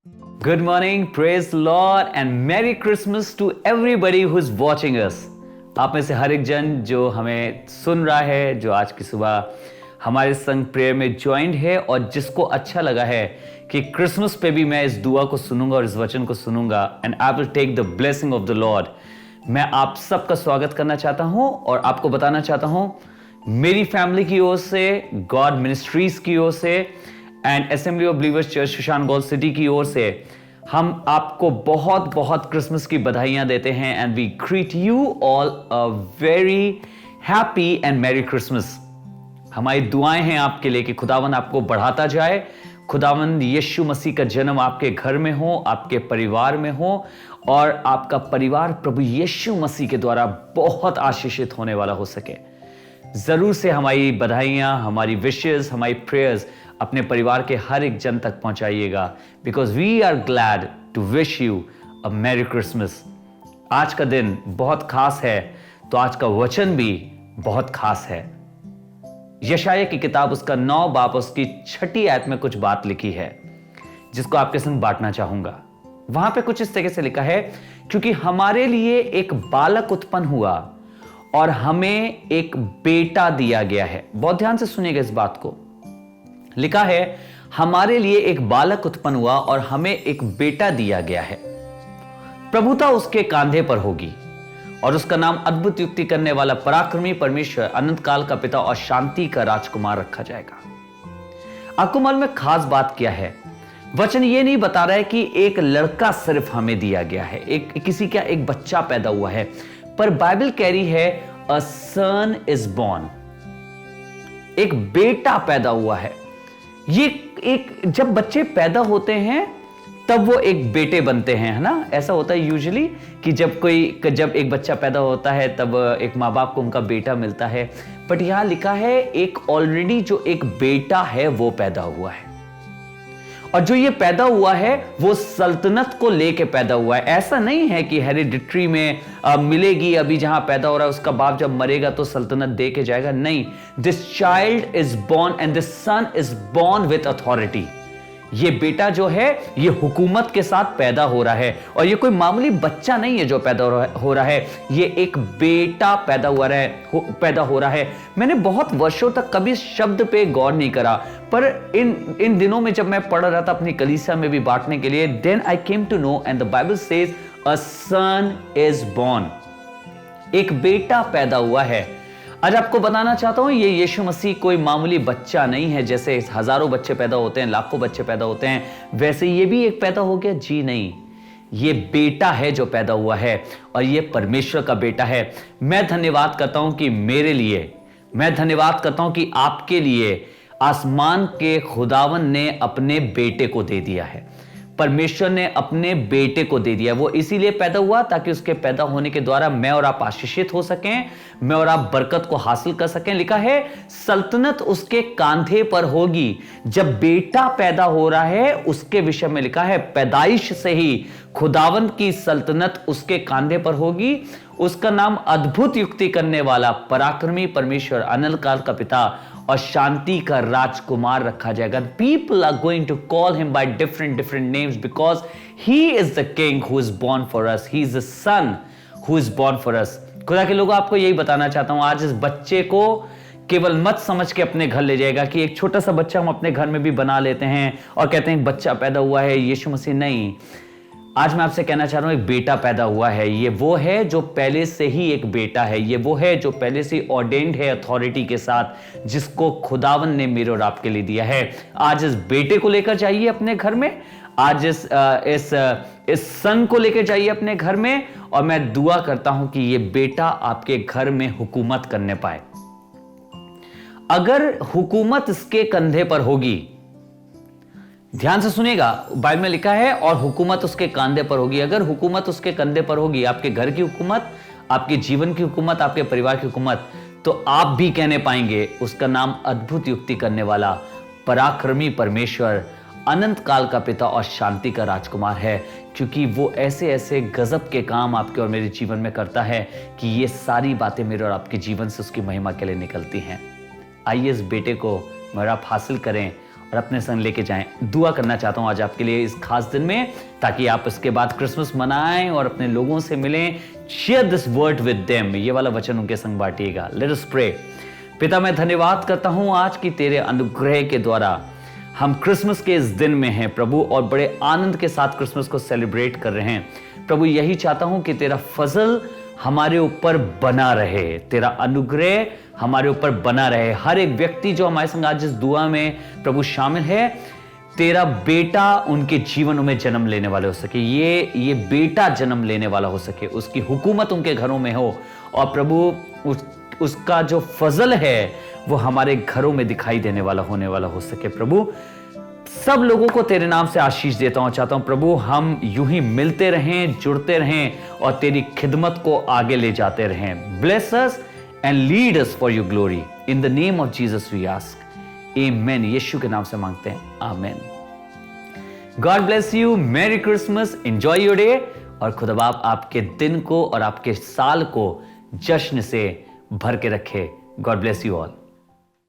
Good morning, praise the Lord and Merry Christmas to everybody who's watching us. आप में से हर एक जन जो हमें सुन रहा है, जो आज की सुबह हमारे संग प्रेयर में ज्वाइंट है और जिसको अच्छा लगा है कि क्रिसमस पे भी मैं इस दुआ को सुनूंगा और इस वचन को सुनूंगा and I will take the blessing of the Lord. मैं आप सबका स्वागत करना चाहता हूं और आपको बताना चाहता हूं मेरी फैमिली की ओर से, गॉड मिनिस्ट्रीज की ओर से and assembly of believers church Sushant golf city की ओर से हम आपको बहुत बहुत क्रिसमस की बधाइयां देते हैं and we greet you all a very happy and merry Christmas. हमारी दुआएं हैं आपके लिए कि खुदावंद आपको बढ़ाता जाए, खुदावंद यीशु मसीह का जन्म आपके घर में हो, आपके परिवार में हो और आपका परिवार प्रभु यीशु मसीह के द्वारा बहुत आशीषित होने वाला हो सके। जरूर से हमारी बधाइयां, हमारी विशेस, हमारी प्रेयर्स अपने परिवार के हर एक जन तक पहुंचाइएगा because we are glad to wish you a merry Christmas. आज का दिन बहुत खास है तो आज का वचन भी बहुत खास है। यशायाह की किताब उसका 9 बाब उसकी 6 आयत में कुछ बात लिखी है जिसको आपके संग बांटना चाहूंगा। वहां पे कुछ इस तरह से लिखा है, क्योंकि हमारे लिए एक बालक उत्पन्न हुआ और हमें एक बेटा दिया गया है। बहुत ध्यान से सुनिएगा इस बात को। लिखा है हमारे लिए एक बालक उत्पन्न हुआ और हमें एक बेटा दिया गया है, प्रभुता उसके कांधे पर होगी और उसका नाम अद्भुत युक्ति करने वाला, पराक्रमी परमेश्वर, अनंत काल का पिता और शांति का राजकुमार रखा जाएगा। आपको मालूम में खास बात क्या है? वचन ये नहीं बता रहा है कि एक लड़का सिर्फ हमें दिया गया है, किसी का एक बच्चा पैदा हुआ है, पर बाइबल कह रही है अ सन इज बॉर्न, एक बेटा पैदा हुआ है। ये एक जब बच्चे पैदा होते हैं तब वो एक बेटे बनते हैं, है ना? ऐसा होता है यूजुअली कि जब एक बच्चा पैदा होता है तब एक माँ बाप को उनका बेटा मिलता है, बट यहां लिखा है एक ऑलरेडी जो एक बेटा है वो पैदा हुआ है और जो ये पैदा हुआ है वो सल्तनत को लेके पैदा हुआ है। ऐसा नहीं है कि हेरिडिटरी में मिलेगी, अभी जहां पैदा हो रहा है उसका बाप जब मरेगा तो सल्तनत दे के जाएगा, नहीं। This child is born and this son is born with authority. ये बेटा जो है ये हुकूमत के साथ पैदा हो रहा है और ये कोई मामूली बच्चा नहीं है जो पैदा हो रहा है, ये एक बेटा पैदा हो रहा है। मैंने बहुत वर्षों तक कभी इस शब्द पे गौर नहीं करा, पर इन दिनों में जब मैं पढ़ रहा था अपनी कलीसिया में भी बांटने के लिए, then I came to know and the Bible says a son is born, एक बेटा पैदा हुआ है। आज आपको बताना चाहता हूं ये यीशु मसीह कोई मामूली बच्चा नहीं है। जैसे हजारों बच्चे पैदा होते हैं, लाखों बच्चे पैदा होते हैं, वैसे ये भी एक पैदा हो गया? जी नहीं, ये बेटा है जो पैदा हुआ है और ये परमेश्वर का बेटा है। मैं धन्यवाद करता हूं कि मेरे लिए, मैं धन्यवाद करता हूं कि आपके लिए आसमान के खुदावन ने अपने बेटे को दे दिया है। परमेश्वर ने अपने बेटे को दे दिया। वो इसीलिए पैदा हुआ ताकि उसके पैदा होने के द्वारा मैं और आप आशीषित हो सकें, मैं और आप बरकत को हासिल कर सकें। लिखा है सल्तनत उसके कांधे पर होगी। जब बेटा पैदा हो रहा है उसके विषय में लिखा है पैदाइश से ही खुदावंत की सल्तनत उसके कांधे पर होगी। उसका नाम अद्भुत युक्ति करने वाला, पराक्रमी परमेश्वर, अनंत काल का पिता और शांति का राजकुमार रखा जाएगा। People are going to call him by different names because he is the king who is born for us, he is the son who is born for us. खुदा के लोगों, आपको यही बताना चाहता हूं, आज इस बच्चे को केवल मत समझ के अपने घर ले जाएगा कि एक छोटा सा बच्चा हम अपने घर में भी बना लेते हैं और कहते हैं बच्चा पैदा हुआ है यीशु मसीह। नहीं, आज मैं आपसे कहना चाह रहा हूं एक बेटा पैदा हुआ है। ये वो है जो पहले से ही एक बेटा है, ये वो है जो पहले से ऑर्डेन्ड है अथॉरिटी के साथ, जिसको खुदावन ने मेरे और आपके लिए दिया है। आज इस बेटे को लेकर जाइए अपने घर में, आज इस सन को लेकर जाइए अपने घर में और मैं दुआ करता हूं कि ये बेटा आपके घर में हुकूमत करने पाए। अगर हुकूमत इसके कंधे पर होगी, ध्यान से सुनिएगा, बाइबल में लिखा है और हुकूमत उसके कंधे पर होगी। अगर हुकूमत उसके कंधे पर होगी, आपके घर की हुकूमत, आपके जीवन की हुकूमत, आपके परिवार की हुकूमत, तो आप भी कहने पाएंगे उसका नाम अद्भुत युक्ति करने वाला, पराक्रमी परमेश्वर, अनंत काल का पिता और शांति का राजकुमार है, क्योंकि वो ऐसे ऐसे गजब के काम आपके और मेरे जीवन में करता है कि ये सारी बातें मेरे और आपके जीवन से उसकी महिमा के लिए निकलती हैं। आइए इस बेटे को मेरा आप हासिल करें और अपने संग लेके जाएं। दुआ करना चाहता हूं आज आपके लिए इस खास दिन में, ताकि आप इसके बाद क्रिसमस मनाएं और अपने लोगों से मिलें। Share this word with them, ये वाला वचन उनके संग बांटिएगा। Let us pray. पिता, मैं धन्यवाद करता हूं आज की तेरे अनुग्रह के द्वारा हम क्रिसमस के इस दिन में हैं प्रभु, और बड़े आनंद के साथ क्रिसमस को सेलिब्रेट कर रहे हैं प्रभु। यही चाहता हूं कि तेरा फजल हमारे ऊपर बना रहे, तेरा अनुग्रह हमारे ऊपर बना रहे। हर एक व्यक्ति जो हमारे संग आज इस दुआ में प्रभु शामिल है, तेरा बेटा उनके जीवनों में जन्म लेने वाले हो सके, ये बेटा जन्म लेने वाला हो सके, उसकी हुकूमत उनके घरों में हो, और प्रभु उसका जो फजल है वो हमारे घरों में दिखाई देने वाला होने वाला हो सके। प्रभु सब लोगों को तेरे नाम से आशीष देता हूं, चाहता हूं प्रभु हम यूं ही मिलते रहें, जुड़ते रहें और तेरी खिदमत को आगे ले जाते रहें। Bless us and lead us for your glory, in the name of Jesus we ask, amen. Yeshu के नाम से मांगते हैं, amen. God bless you, merry Christmas, enjoy your day, और खुदा बाप आपके दिन को और आपके साल को जश्न से भर के रखे। God bless you all.